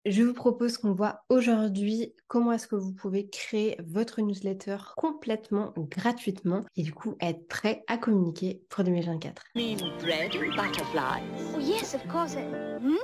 Je vous propose qu'on voit aujourd'hui comment est-ce que vous pouvez créer votre newsletter complètement gratuitement et du coup être prêt à communiquer pour 2024. Mean bread and butterflies? Oh, yes, of course. Hmm?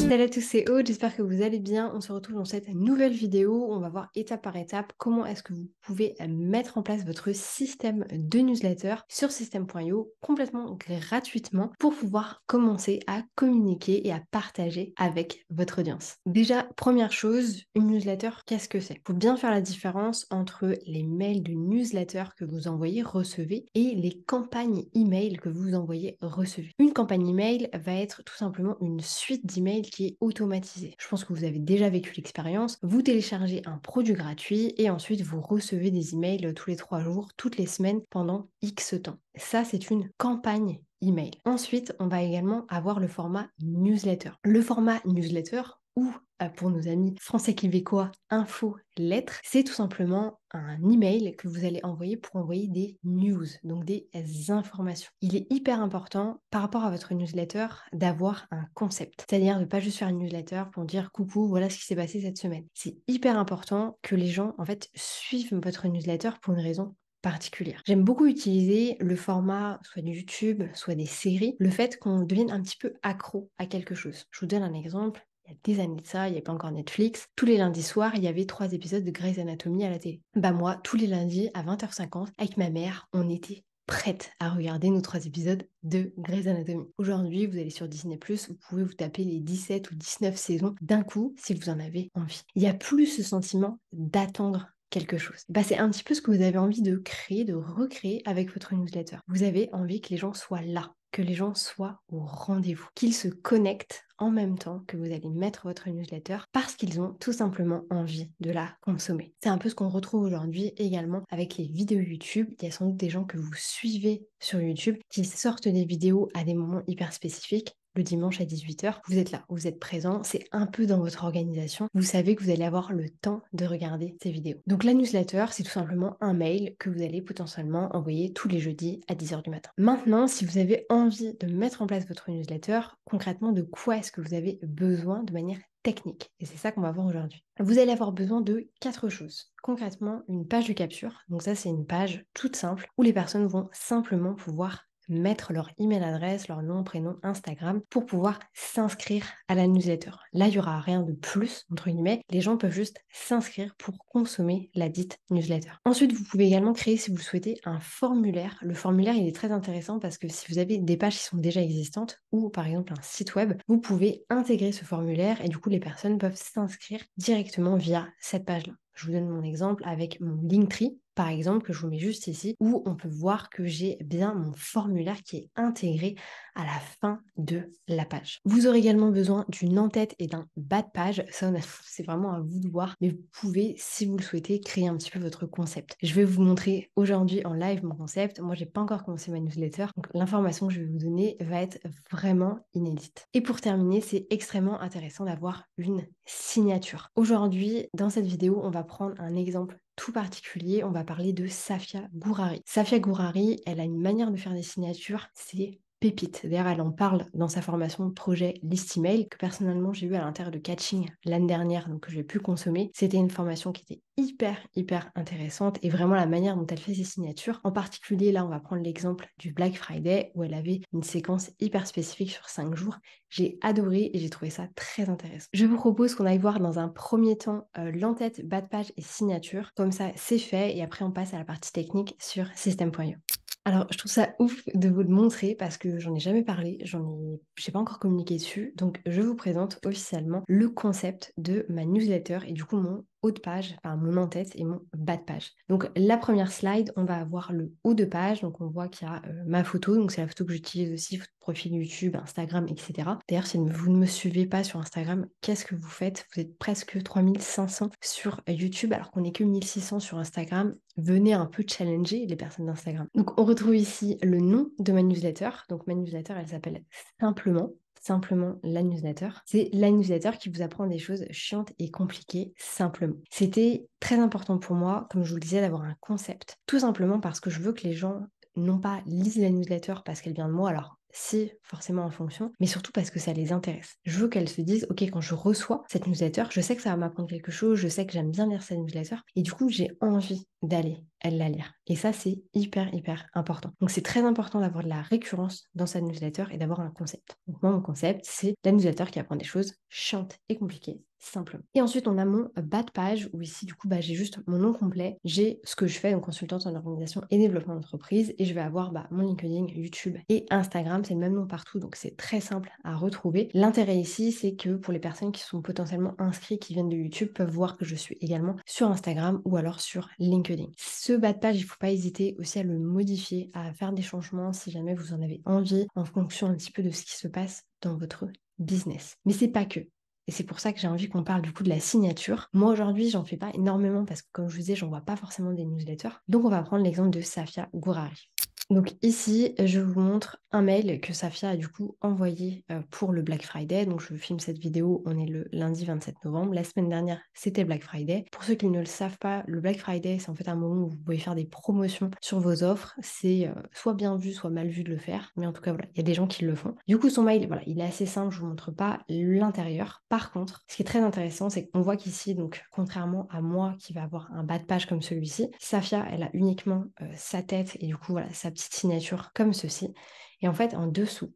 Salut à tous, c'est Aude, j'espère que vous allez bien. On se retrouve dans cette nouvelle vidéo où on va voir étape par étape comment est-ce que vous pouvez mettre en place votre système de newsletter sur system.io complètement gratuitement pour pouvoir commencer à communiquer et à partager avec votre audience. Déjà, première chose, une newsletter, qu'est-ce que c'est? Il faut bien faire la différence entre les mails de newsletter que vous envoyez, recevez et les campagnes email que vous envoyez, recevez. Une campagne email va être tout simplement une suite d'emails qui est automatisée. Je pense que vous avez déjà vécu l'expérience. Vous téléchargez un produit gratuit et ensuite vous recevez des emails tous les 3 jours, toutes les semaines pendant X temps. Ça, c'est une campagne email. Ensuite, on va également avoir le format newsletter. Le format newsletter ou pour nos amis français québécois, info lettre, c'est tout simplement un email que vous allez envoyer pour envoyer des news, donc des informations. Il est hyper important par rapport à votre newsletter d'avoir un concept, c'est-à-dire de ne pas juste faire une newsletter pour dire coucou, voilà ce qui s'est passé cette semaine. C'est hyper important que les gens en fait suivent votre newsletter pour une raison particulière. J'aime beaucoup utiliser le format soit de YouTube, soit des séries, le fait qu'on devienne un petit peu accro à quelque chose. Je vous donne un exemple. Il y a des années de ça, il n'y avait pas encore Netflix. Tous les lundis soirs, il y avait 3 épisodes de Grey's Anatomy à la télé. Bah moi, tous les lundis à 20h50, avec ma mère, on était prête à regarder nos 3 épisodes de Grey's Anatomy. Aujourd'hui, vous allez sur Disney+, vous pouvez vous taper les 17 ou 19 saisons d'un coup si vous en avez envie. Il n'y a plus ce sentiment d'attendre quelque chose. Bah, c'est un petit peu ce que vous avez envie de créer, de recréer avec votre newsletter. Vous avez envie que les gens soient là, que les gens soient au rendez-vous, qu'ils se connectent en même temps que vous allez mettre votre newsletter parce qu'ils ont tout simplement envie de la consommer. C'est un peu ce qu'on retrouve aujourd'hui également avec les vidéos YouTube. Il y a sans doute des gens que vous suivez sur YouTube qui sortent des vidéos à des moments hyper spécifiques. Le dimanche à 18h, vous êtes là, vous êtes présent, c'est un peu dans votre organisation, vous savez que vous allez avoir le temps de regarder ces vidéos. Donc la newsletter, c'est tout simplement un mail que vous allez potentiellement envoyer tous les jeudis à 10h du matin. Maintenant, si vous avez envie de mettre en place votre newsletter, concrètement, de quoi est-ce que vous avez besoin de manière technique? Et c'est ça qu'on va voir aujourd'hui. Vous allez avoir besoin de 4 choses. Concrètement, une page de capture. Donc ça, c'est une page toute simple où les personnes vont simplement pouvoir mettre leur email adresse, leur nom, prénom, Instagram pour pouvoir s'inscrire à la newsletter. Là, il n'y aura rien de plus, entre guillemets. Les gens peuvent juste s'inscrire pour consommer la dite newsletter. Ensuite, vous pouvez également créer, si vous le souhaitez, un formulaire. Le formulaire, il est très intéressant parce que si vous avez des pages qui sont déjà existantes ou par exemple un site web, vous pouvez intégrer ce formulaire et du coup, les personnes peuvent s'inscrire directement via cette page-là. Je vous donne mon exemple avec mon Linktree, par exemple, que je vous mets juste ici, où on peut voir que j'ai bien mon formulaire qui est intégré à la fin de la page. Vous aurez également besoin d'une en-tête et d'un bas de page. Ça, c'est vraiment à vous de voir, mais vous pouvez, si vous le souhaitez, créer un petit peu votre concept. Je vais vous montrer aujourd'hui en live mon concept. Moi, j'ai pas encore commencé ma newsletter, donc l'information que je vais vous donner va être vraiment inédite. Et pour terminer, c'est extrêmement intéressant d'avoir une signature. Aujourd'hui, dans cette vidéo, on va prendre un exemple tout particulier, on va parler de Safia Gourari. Safia Gourari, elle a une manière de faire des signatures, c'est pépite. D'ailleurs, elle en parle dans sa formation projet List Email que personnellement j'ai eu à l'intérieur de Catching l'année dernière, donc que j'ai pu consommer. C'était une formation qui était hyper intéressante et vraiment la manière dont elle fait ses signatures. En particulier, là, on va prendre l'exemple du Black Friday où elle avait une séquence hyper spécifique sur 5 jours. J'ai adoré et j'ai trouvé ça très intéressant. Je vous propose qu'on aille voir dans un premier temps l'entête, bas de page et signature. Comme ça, c'est fait et après on passe à la partie technique sur system.io. Alors, je trouve ça ouf de vous le montrer parce que j'en ai jamais parlé, j'ai pas encore communiqué dessus. Donc, je vous présente officiellement le concept de ma newsletter et du coup mon haut de page, enfin mon en-tête et mon bas de page. Donc, la première slide, on va avoir le haut de page. Donc, on voit qu'il y a ma photo. Donc, c'est la photo que j'utilise aussi, profil YouTube, Instagram, etc. D'ailleurs, si vous ne me suivez pas sur Instagram, qu'est-ce que vous faites? Vous êtes presque 3500 sur YouTube alors qu'on n'est que 1600 sur Instagram. Venez un peu challenger les personnes d'Instagram. Donc, on retrouve ici le nom de ma newsletter. Donc, ma newsletter, elle s'appelle simplement la newsletter. C'est la newsletter qui vous apprend des choses chiantes et compliquées simplement. C'était très important pour moi, comme je vous le disais, d'avoir un concept. Tout simplement parce que je veux que les gens non pas lisent la newsletter parce qu'elle vient de moi. Alors, si forcément en fonction, mais surtout parce que ça les intéresse. Je veux qu'elles se disent, ok, quand je reçois cette newsletter, je sais que ça va m'apprendre quelque chose, je sais que j'aime bien lire cette newsletter, et du coup, j'ai envie d'aller la lire. Et ça, c'est hyper, hyper important. Donc, c'est très important d'avoir de la récurrence dans sa newsletter et d'avoir un concept. Donc, moi, mon concept, c'est la newsletter qui apprend des choses chiantes et compliquées, simplement. Et ensuite, on a mon bas de page où ici, du coup, j'ai juste mon nom complet, j'ai ce que je fais, donc consultante en organisation et développement d'entreprise, et je vais avoir mon LinkedIn, YouTube et Instagram, c'est le même nom partout, donc c'est très simple à retrouver. L'intérêt ici, c'est que pour les personnes qui sont potentiellement inscrites, qui viennent de YouTube, peuvent voir que je suis également sur Instagram ou alors sur LinkedIn. Ce bas de page, il ne faut pas hésiter aussi à le modifier, à faire des changements si jamais vous en avez envie, en fonction un petit peu de ce qui se passe dans votre business. Mais c'est pas que. Et c'est pour ça que j'ai envie qu'on parle du coup de la signature. Moi aujourd'hui, j'en fais pas énormément parce que comme je vous disais, j'envoie pas forcément des newsletters. Donc on va prendre l'exemple de Safia Gourari. Donc ici, je vous montre un mail que Safia a du coup envoyé pour le Black Friday. Donc je filme cette vidéo, on est le lundi 27 novembre. La semaine dernière, c'était Black Friday. Pour ceux qui ne le savent pas, le Black Friday, c'est en fait un moment où vous pouvez faire des promotions sur vos offres. C'est soit bien vu, soit mal vu de le faire. Mais en tout cas, voilà, il y a des gens qui le font. Du coup, son mail, voilà, il est assez simple, je vous montre pas l'intérieur. Par contre, ce qui est très intéressant, c'est qu'on voit qu'ici, donc contrairement à moi qui va avoir un bas de page comme celui-ci, Safia, elle a uniquement sa tête et du coup, voilà, sa petite signature comme ceci. Et en fait, en dessous,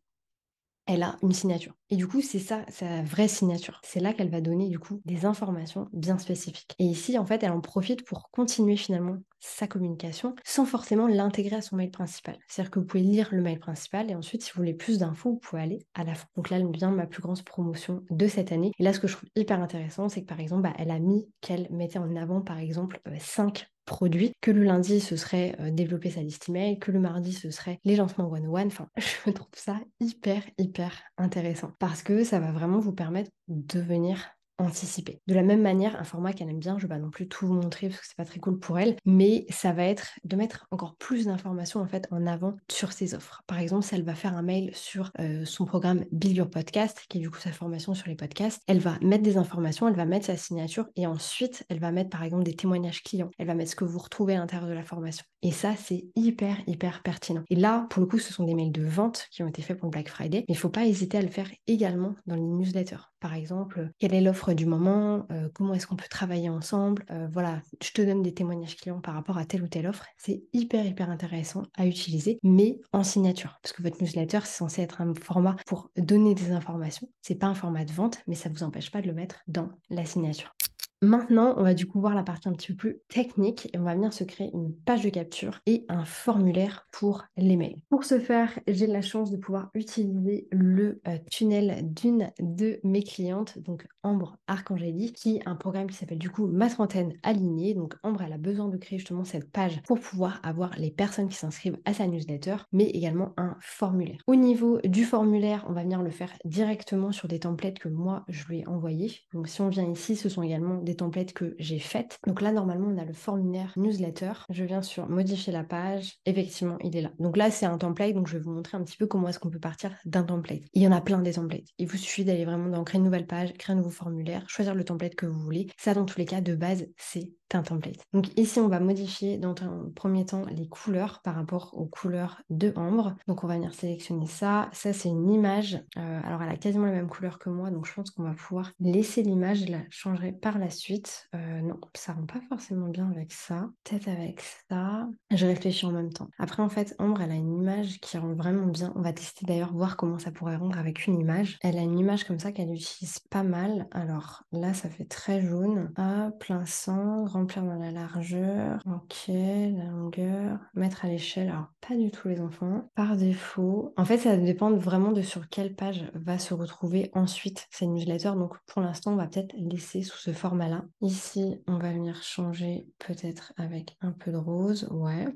elle a une signature. Et du coup, c'est ça, sa vraie signature. C'est là qu'elle va donner du coup des informations bien spécifiques. Et ici, en fait, elle en profite pour continuer finalement sa communication sans forcément l'intégrer à son mail principal. C'est-à-dire que vous pouvez lire le mail principal et ensuite, si vous voulez plus d'infos, vous pouvez aller à la fin. Donc là, elle vient ma plus grande promotion de cette année. Et là, ce que je trouve hyper intéressant, c'est que par exemple, elle a mis qu'elle mettait en avant, par exemple, 5 produits, que le lundi ce serait développer sa liste email, que le mardi ce serait les lancements one-on-one. Enfin, je trouve ça hyper intéressant parce que ça va vraiment vous permettre de venir anticiper. De la même manière, un format qu'elle aime bien, je vais pas non plus tout vous montrer parce que c'est pas très cool pour elle, mais ça va être de mettre encore plus d'informations en fait en avant sur ses offres. Par exemple, si elle va faire un mail sur son programme Build Your Podcast, qui est du coup sa formation sur les podcasts, elle va mettre des informations, elle va mettre sa signature et ensuite elle va mettre par exemple des témoignages clients, elle va mettre ce que vous retrouvez à l'intérieur de la formation. Et ça, c'est hyper pertinent. Et là, pour le coup, ce sont des mails de vente qui ont été faits pour le Black Friday, mais il ne faut pas hésiter à le faire également dans les newsletters. Par exemple, quelle est l'offre du moment, comment est-ce qu'on peut travailler ensemble, voilà, je te donne des témoignages clients par rapport à telle ou telle offre. C'est hyper intéressant à utiliser, mais en signature, parce que votre newsletter, c'est censé être un format pour donner des informations. C'est pas un format de vente, mais ça ne vous empêche pas de le mettre dans la signature. Maintenant, on va du coup voir la partie un petit peu plus technique et on va venir se créer une page de capture et un formulaire pour les mails. Pour ce faire, j'ai la chance de pouvoir utiliser le tunnel d'une de mes clientes, donc Ambre Arcangeli, qui est un programme qui s'appelle du coup Ma Trentaine Alignée. Donc Ambre, elle a besoin de créer justement cette page pour pouvoir avoir les personnes qui s'inscrivent à sa newsletter, mais également un formulaire. Au niveau du formulaire, on va venir le faire directement sur des templates que moi, je lui ai envoyés. Donc si on vient ici, ce sont également des templates que j'ai faites. Donc là, normalement, on a le formulaire newsletter. Je viens sur modifier la page. Effectivement, il est là. Donc là, c'est un template. Donc je vais vous montrer un petit peu comment est-ce qu'on peut partir d'un template. Il y en a plein des templates. Il vous suffit d'aller vraiment dans créer une nouvelle page, créer un nouveau formulaire, choisir le template que vous voulez. Ça, dans tous les cas, de base, c'est un template. Donc ici, on va modifier dans un premier temps les couleurs par rapport aux couleurs de Ambre. Donc on va venir sélectionner ça. Ça, c'est une image. Alors, elle a quasiment la même couleur que moi. Donc je pense qu'on va pouvoir laisser l'image. Je la changerai par la suite. Non, ça rend pas forcément bien avec ça. Peut-être avec ça. Je réfléchis en même temps. Après, en fait, Ambre, elle a une image qui rend vraiment bien. On va tester d'ailleurs, voir comment ça pourrait rendre avec une image. Elle a une image comme ça qu'elle utilise pas mal. Alors là, ça fait très jaune. Ah, plein centre, remplir dans la largeur. Ok, la longueur. Mettre à l'échelle. Alors, pas du tout les enfants. Par défaut. En fait, ça dépend vraiment de sur quelle page va se retrouver ensuite cette newsletter. Donc, pour l'instant, on va peut-être laisser sous ce format-là. Ici, on va venir changer peut-être avec un peu de rose. Ouais.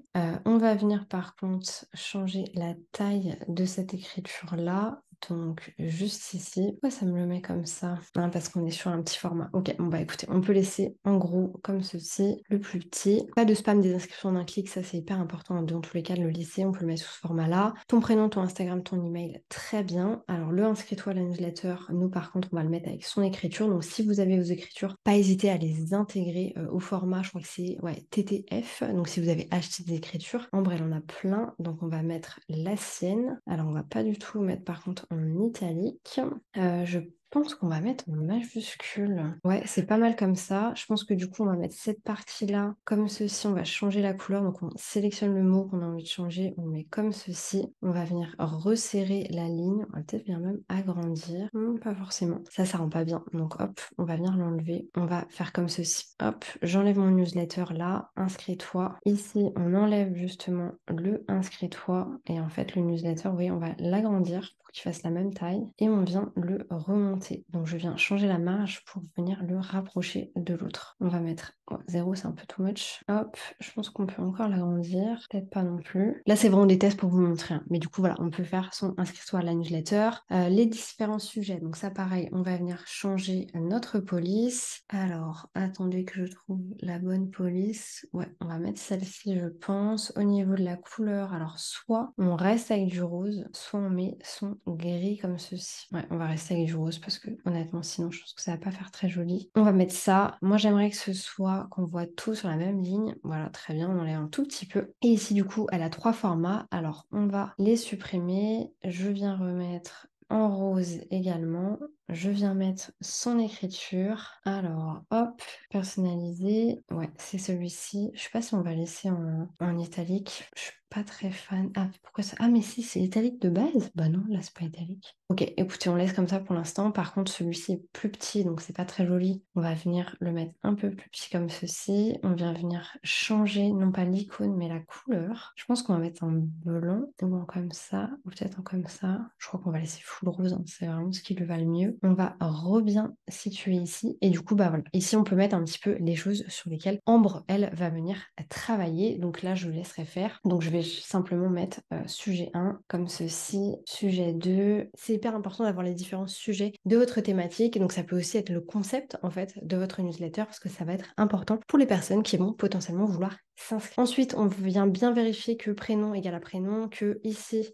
On va venir par contre changer la taille de cette écriture-là. Donc, juste ici. Pourquoi ça me le met comme ça? Ah, parce qu'on est sur un petit format. Ok, bon bah écoutez, on peut laisser en gros comme ceci, le plus petit. Pas de spam des inscriptions d'un clic, ça c'est hyper important dans tous les cas de le laisser. On peut le mettre sous ce format-là. Ton prénom, ton Instagram, ton email, très bien. Alors, le inscris-toi à la newsletter, nous par contre, on va le mettre avec son écriture. Donc, si vous avez vos écritures, pas hésiter à les intégrer au format, je crois que c'est TTF. Donc, si vous avez acheté des écritures, Ambre, elle en a plein. Donc, on va mettre la sienne. Alors, on va pas du tout mettre par contre en italique. Je pense qu'on va mettre en majuscule. Ouais, c'est pas mal comme ça. Je pense que du coup, on va mettre cette partie-là comme ceci. On va changer la couleur. Donc, on sélectionne le mot qu'on a envie de changer. On met comme ceci. On va venir resserrer la ligne. On va peut-être venir même agrandir. Pas forcément. Ça rend pas bien. Donc, hop, on va venir l'enlever. On va faire comme ceci. Hop, j'enlève mon newsletter là. Inscris-toi. Ici, on enlève justement le inscris-toi. Et en fait, le newsletter, oui, on va l'agrandir pour qu'il fasse la même taille. Et on vient le remonter. Donc, je viens changer la marge pour venir le rapprocher de l'autre. On va mettre 0, c'est un peu too much. Hop, je pense qu'on peut encore l'agrandir. Peut-être pas non plus. Là, c'est vraiment des tests pour vous montrer. Mais du coup, voilà, on peut faire son inscris-toi à la newsletter. Les différents sujets. Donc ça, pareil, on va venir changer notre police. Alors, attendez que je trouve la bonne police. Ouais, on va mettre celle-ci, je pense. Au niveau de la couleur, alors soit on reste avec du rose, soit on met son gris comme ceci. Ouais, on va rester avec du rose parce que honnêtement, sinon, je pense que ça va pas faire très joli. On va mettre ça. Moi, j'aimerais que ce soit qu'on voit tout sur la même ligne. Voilà, très bien, on enlève un tout petit peu. Et ici, du coup, elle a 3 formats. Alors, on va les supprimer. Je viens remettre en rose également. Je viens mettre son écriture. Alors, hop, personnalisé. Ouais, c'est celui-ci. Je sais pas si on va laisser en italique. Je suis pas très fan. Ah, pourquoi ça? Ah, mais si, c'est italique de base? Bah non, là, c'est pas italique. Ok, écoutez, on laisse comme ça pour l'instant. Par contre, celui-ci est plus petit, donc c'est pas très joli. On va venir le mettre un peu plus petit comme ceci. On vient venir changer, non pas l'icône, mais la couleur. Je pense qu'on va mettre en blanc ou en comme ça, ou peut-être en comme ça. Je crois qu'on va laisser full rose, hein. C'est vraiment ce qui lui va le mieux. On va bien situer ici. Et du coup, bah voilà. Ici, on peut mettre un petit peu les choses sur lesquelles Ambre, elle, va venir travailler. Donc là, je vous laisserai faire. Donc je vais simplement mettre sujet 1 comme ceci, sujet 2. C'est hyper important d'avoir les différents sujets de votre thématique. Donc ça peut aussi être le concept en fait de votre newsletter parce que ça va être important pour les personnes qui vont potentiellement vouloir s'inscrire. Ensuite, on vient bien vérifier que prénom égale à prénom, que ici,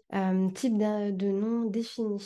type de nom défini.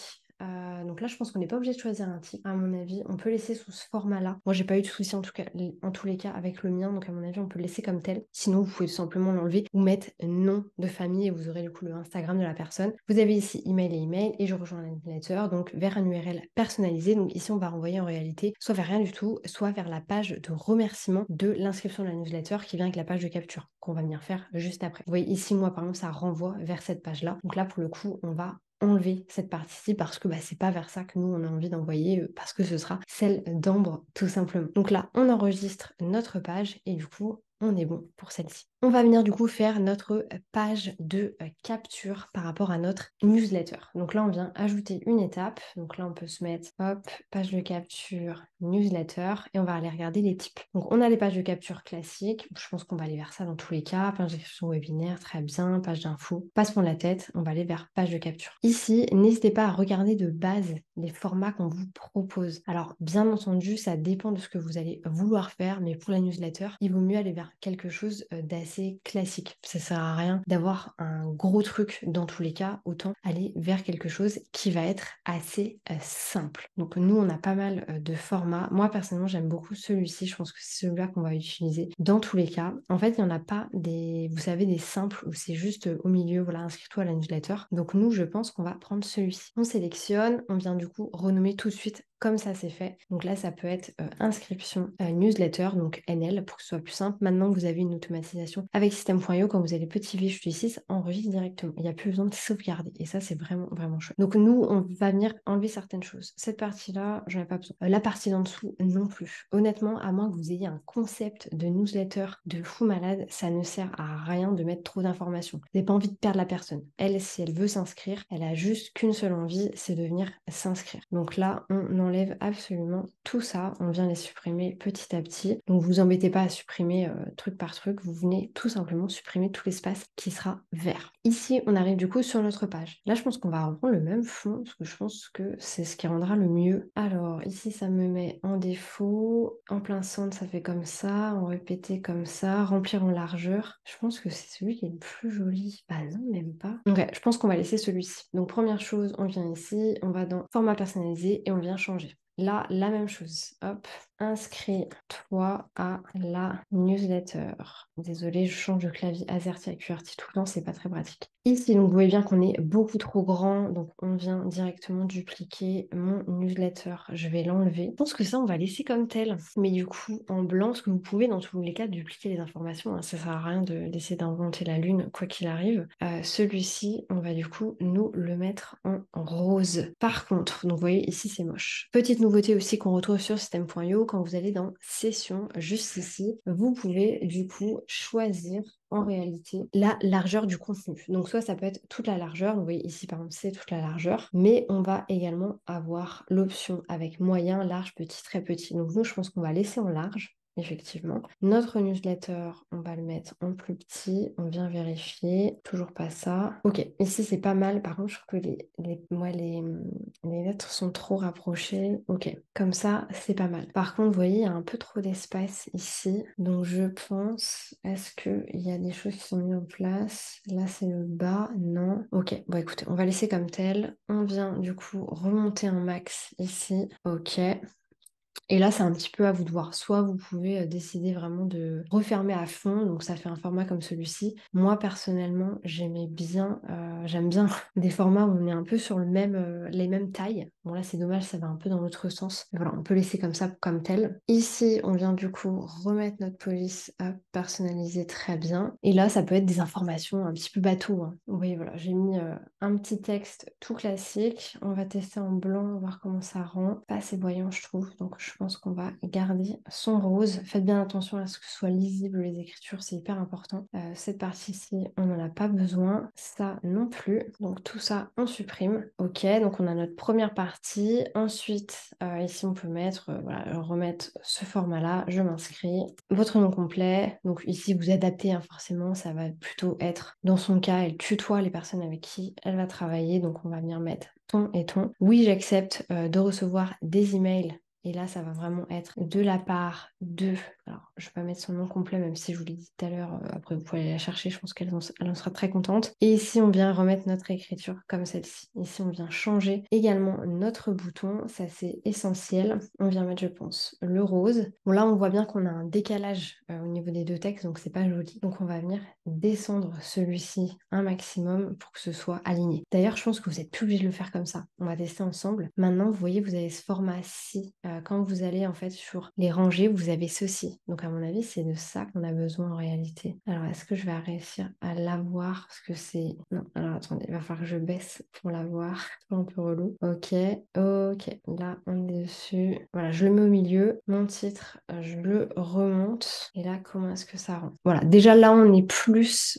Donc là, je pense qu'on n'est pas obligé de choisir un type. À mon avis, on peut laisser sous ce format-là. Moi, j'ai pas eu de souci en tout cas, en tous les cas avec le mien. Donc à mon avis, on peut le laisser comme tel. Sinon, vous pouvez tout simplement l'enlever ou mettre nom de famille et vous aurez du coup le Instagram de la personne. Vous avez ici email et email et je rejoins la newsletter donc vers un URL personnalisé. Donc ici, on va renvoyer en réalité soit vers rien du tout, soit vers la page de remerciement de l'inscription de la newsletter qui vient avec la page de capture qu'on va venir faire juste après. Vous voyez ici, moi par exemple, ça renvoie vers cette page-là. Donc là, pour le coup, on va enlever cette partie-ci parce que c'est pas vers ça que nous on a envie d'envoyer parce que ce sera celle d'Ambre tout simplement. Donc là on enregistre notre page et du coup on est bon pour celle-ci. On va venir du coup faire notre page de capture par rapport à notre newsletter. Donc là on vient ajouter une étape. Donc là on peut se mettre hop, page de capture, newsletter et on va aller regarder les types. Donc on a les pages de capture classiques. Je pense qu'on va aller vers ça dans tous les cas. Page d'inscription webinaire, très bien. Page d'info, passe-moi la tête. On va aller vers page de capture. Ici, n'hésitez pas à regarder de base les formats qu'on vous propose. Alors bien entendu, ça dépend de ce que vous allez vouloir faire, mais pour la newsletter, il vaut mieux aller vers quelque chose d'assez classique. Ça sert à rien d'avoir un gros truc dans tous les cas, autant aller vers quelque chose qui va être assez simple. Donc nous, on a pas mal de formats. Moi, personnellement, j'aime beaucoup celui-ci. Je pense que c'est celui-là qu'on va utiliser dans tous les cas. En fait, il n'y en a pas des, vous savez, des simples où c'est juste au milieu, voilà, inscris-toi à la newsletter. Donc nous, je pense qu'on va prendre celui-ci. On sélectionne, on vient du coup renommer tout de suite comme ça c'est fait. Donc là, ça peut être inscription newsletter, donc NL, pour que ce soit plus simple. Maintenant que vous avez une automatisation avec System.io, quand vous avez le petit fichier ici, ça enregistre directement. Il n'y a plus besoin de sauvegarder. Et ça, c'est vraiment, vraiment chouette. Donc nous, on va venir enlever certaines choses. Cette partie-là, j'en ai pas besoin. La partie d'en dessous, non plus. Honnêtement, à moins que vous ayez un concept de newsletter de fou malade, ça ne sert à rien de mettre trop d'informations. Vous n'avez pas envie de perdre la personne. Elle, si elle veut s'inscrire, elle a juste qu'une seule envie, c'est de venir s'inscrire. Donc là, on enlève enlève absolument tout ça. On vient les supprimer petit à petit. Donc vous embêtez pas à supprimer truc par truc. Vous venez tout simplement supprimer tout l'espace qui sera vert. Ici, on arrive du coup sur notre page. Là, je pense qu'on va reprendre le même fond parce que je pense que c'est ce qui rendra le mieux. Alors, ici, ça me met en défaut. En plein centre, ça fait comme ça. En répété comme ça. Remplir en largeur. Je pense que c'est celui qui est le plus joli. Bah non, même pas. Ok, je pense qu'on va laisser celui-ci. Donc, première chose, on vient ici. On va dans format personnalisé et on vient changer. Là, la même chose. Hop, inscris-toi à la newsletter. Désolée, je change de clavier AZERTY à QWERTY tout le temps, c'est pas très pratique. Ici, donc vous voyez bien qu'on est beaucoup trop grand, donc on vient directement dupliquer mon newsletter. Je vais l'enlever. Je pense que ça, on va laisser comme tel, mais du coup en blanc, parce que vous pouvez dans tous les cas dupliquer les informations. Hein. Ça sert à rien d'essayer d'inventer la lune, quoi qu'il arrive. Celui-ci, on va du coup nous le mettre en rose. Par contre, donc vous voyez ici, c'est moche. Petite nouveauté aussi qu'on retrouve sur système.io, quand vous allez dans Session, juste ici, vous pouvez du coup choisir en réalité la largeur du contenu. Donc soit ça peut être toute la largeur, vous voyez ici par exemple c'est toute la largeur, mais on va également avoir l'option avec moyen, large, petit, très petit. Donc nous je pense qu'on va laisser en large. Effectivement. Notre newsletter, on va le mettre en plus petit. On vient vérifier. Toujours pas ça. Ok, ici c'est pas mal. Par contre, je trouve que les lettres sont trop rapprochées. Ok, comme ça, c'est pas mal. Par contre, vous voyez, il y a un peu trop d'espace ici. Donc je pense, est-ce qu'il y a des choses qui sont mises en place? Là, c'est le bas. Non. Ok, bon écoutez, on va laisser comme tel. On vient du coup remonter un max ici. Ok. Et là, c'est un petit peu à vous de voir. Soit vous pouvez décider vraiment de refermer à fond, donc ça fait un format comme celui-ci. Moi, personnellement, j'aime bien des formats où on est un peu sur les mêmes tailles. Bon, là, c'est dommage, ça va un peu dans l'autre sens. Mais voilà, on peut laisser comme ça, comme tel. Ici, on vient du coup remettre notre police à personnaliser très bien. Et là, ça peut être des informations un petit peu bateau. Hein. Vous voyez, voilà, j'ai mis un petit texte tout classique. On va tester en blanc, voir comment ça rend. Pas assez voyant, je trouve. Donc, je pense qu'on va garder son rose. Faites bien attention à ce que ce soit lisible les écritures, c'est hyper important. Cette partie-ci, on n'en a pas besoin. Ça non plus. Donc, tout ça, on supprime. Ok, donc on a notre première partie. Ensuite, ici, on peut mettre, voilà, remettre ce format-là. Je m'inscris. Votre nom complet. Donc, ici, vous adaptez, hein, forcément. Ça va plutôt être, dans son cas, elle tutoie les personnes avec qui elle va travailler. Donc, on va venir mettre ton et ton. Oui, j'accepte de recevoir des emails. Et là, ça va vraiment être de la part de... Alors, je ne vais pas mettre son nom complet, même si je vous l'ai dit tout à l'heure. Après, vous pouvez aller la chercher. Je pense qu'elle en sera très contente. Et ici, on vient remettre notre écriture comme celle-ci. Ici, on vient changer également notre bouton. Ça, c'est essentiel. On vient mettre, je pense, le rose. Bon, là, on voit bien qu'on a un décalage au niveau des deux textes, donc c'est pas joli. Donc, on va venir descendre celui-ci un maximum pour que ce soit aligné. D'ailleurs, je pense que vous n'êtes plus obligé de le faire comme ça. On va tester ensemble. Maintenant, vous voyez, vous avez ce format-ci. Quand vous allez en fait sur les rangées, vous avez ceci. Donc à mon avis, c'est de ça qu'on a besoin en réalité. Alors est-ce que je vais réussir à l'avoir? Parce que c'est... Non, alors attendez, il va falloir que je baisse pour l'avoir. C'est un peu relou. Ok, ok. Là, on est dessus. Voilà, je le mets au milieu. Mon titre, je le remonte. Et là, comment est-ce que ça rend? Voilà, déjà là, on est plus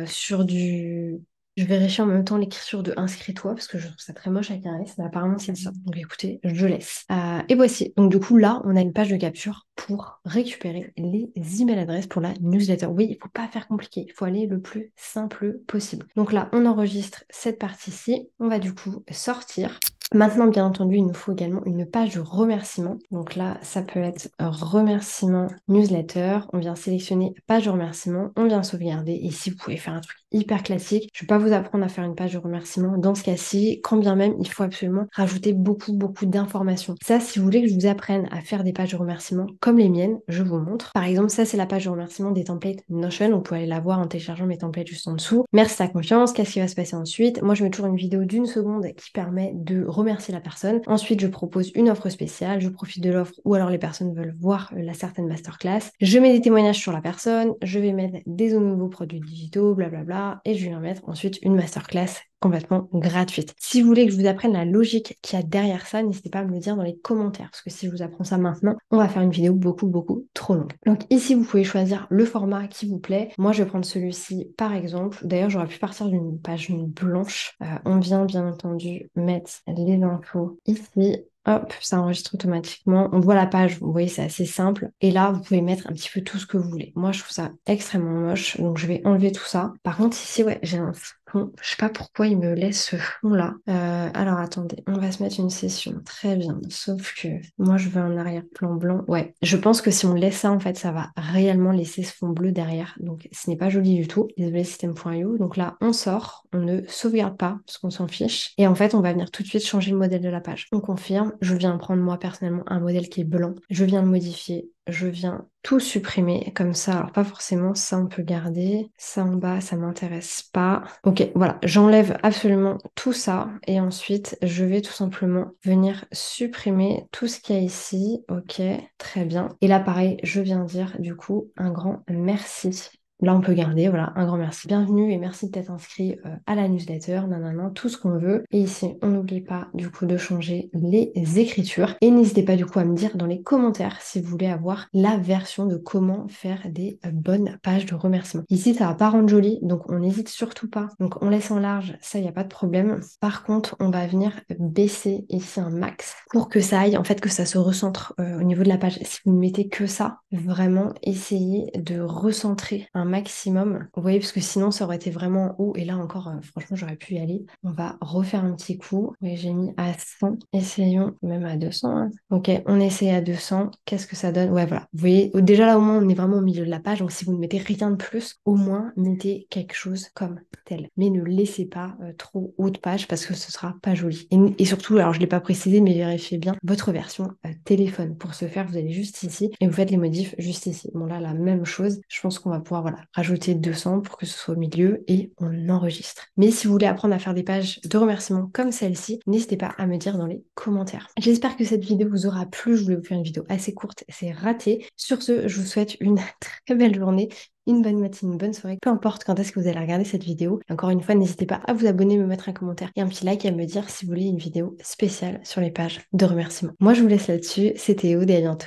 sur du... Je vérifie en même temps l'écriture de inscris-toi parce que je trouve ça très moche avec un S, mais apparemment c'est ça. Donc écoutez, je laisse. Et voici. Donc du coup là, on a une page de capture pour récupérer les email adresses pour la newsletter. Oui, il ne faut pas faire compliqué, il faut aller le plus simple possible. Donc là, on enregistre cette partie-ci. On va du coup sortir. Maintenant, bien entendu, il nous faut également une page de remerciement. Donc là, ça peut être remerciement newsletter. On vient sélectionner page de remerciement, on vient sauvegarder. Et si vous pouvez faire un truc hyper classique, je ne vais pas vous apprendre à faire une page de remerciement. Dans ce cas-ci, quand bien même, il faut absolument rajouter beaucoup d'informations. Ça, si vous voulez que je vous apprenne à faire des pages de remerciement comme les miennes, je vous montre. Par exemple, ça, c'est la page de remerciement des templates Notion. Vous pouvez aller la voir en téléchargeant mes templates juste en dessous. Merci de ta confiance. Qu'est-ce qui va se passer ensuite? Moi, je mets toujours une vidéo d'1 seconde qui permet de remercier la personne. Ensuite, je propose une offre spéciale. Je profite de l'offre ou alors les personnes veulent voir la certaine masterclass. Je mets des témoignages sur la personne. Je vais mettre des nouveaux produits digitaux, blablabla. Et je vais mettre ensuite une masterclass complètement gratuite. Si vous voulez que je vous apprenne la logique qu'il y a derrière ça, n'hésitez pas à me le dire dans les commentaires, parce que si je vous apprends ça maintenant, on va faire une vidéo beaucoup trop longue. Donc ici, vous pouvez choisir le format qui vous plaît. Moi, je vais prendre celui-ci par exemple. D'ailleurs, j'aurais pu partir d'une page blanche. On vient bien entendu mettre les infos ici. Hop, ça enregistre automatiquement. On voit la page, vous voyez, c'est assez simple. Et là, vous pouvez mettre un petit peu tout ce que vous voulez. Moi, je trouve ça extrêmement moche, donc je vais enlever tout ça. Par contre, ici, ouais, j'ai un fond. Je sais pas pourquoi il me laisse ce fond-là. Alors, attendez, on va se mettre une session. Très bien, sauf que moi, je veux un arrière-plan blanc. Ouais, je pense que si on laisse ça, en fait, ça va réellement laisser ce fond bleu derrière. Donc, ce n'est pas joli du tout. Désolé, système.io. Donc là, on sort, on ne sauvegarde pas, parce qu'on s'en fiche. Et en fait, on va venir tout de suite changer le modèle de la page. On confirme. Je viens prendre moi personnellement un modèle qui est blanc. Je viens le modifier. Je viens tout supprimer comme ça. Alors pas forcément, ça on peut garder. Ça en bas, ça m'intéresse pas. Ok, voilà, j'enlève absolument tout ça. Et ensuite, je vais tout simplement venir supprimer tout ce qu'il y a ici. Ok, très bien. Et là, pareil, je viens dire du coup un grand merci. Là, on peut garder, voilà, un grand merci. Bienvenue et merci de t'être inscrit à la newsletter, nanana, tout ce qu'on veut. Et ici, on n'oublie pas du coup de changer les écritures. Et n'hésitez pas du coup à me dire dans les commentaires si vous voulez avoir la version de comment faire des bonnes pages de remerciements. Ici, ça va pas rendre joli, donc on n'hésite surtout pas. Donc on laisse en large, ça, il n'y a pas de problème. Par contre, on va venir baisser ici un max pour que ça aille, en fait, que ça se recentre au niveau de la page. Si vous ne mettez que ça, vraiment essayez de recentrer un maximum. Vous voyez, parce que sinon, ça aurait été vraiment en haut. Et là encore, franchement, j'aurais pu y aller. On va refaire un petit coup. Oui, j'ai mis à 100. Essayons même à 200. Hein. Ok, on essaie à 200. Qu'est-ce que ça donne? Ouais, voilà. Vous voyez, déjà là, au moins, on est vraiment au milieu de la page. Donc, si vous ne mettez rien de plus, au moins, mettez quelque chose comme tel. Mais ne laissez pas trop haut de page parce que ce sera pas joli. Et surtout, alors je ne l'ai pas précisé, mais vérifiez bien votre version téléphone. Pour ce faire, vous allez juste ici et vous faites les modifs juste ici. Bon, là, la même chose. Je pense qu'on va pouvoir, voilà, rajouter 200 pour que ce soit au milieu et on enregistre. Mais si vous voulez apprendre à faire des pages de remerciements comme celle-ci, n'hésitez pas à me dire dans les commentaires. J'espère que cette vidéo vous aura plu. Je voulais vous faire une vidéo assez courte, c'est raté. Sur ce, je vous souhaite une très belle journée, une bonne matinée, une bonne soirée, peu importe quand est-ce que vous allez regarder cette vidéo. Encore une fois, n'hésitez pas à vous abonner, me mettre un commentaire et un petit like et à me dire si vous voulez une vidéo spéciale sur les pages de remerciements. Moi, je vous laisse là-dessus. C'était Aude et à bientôt.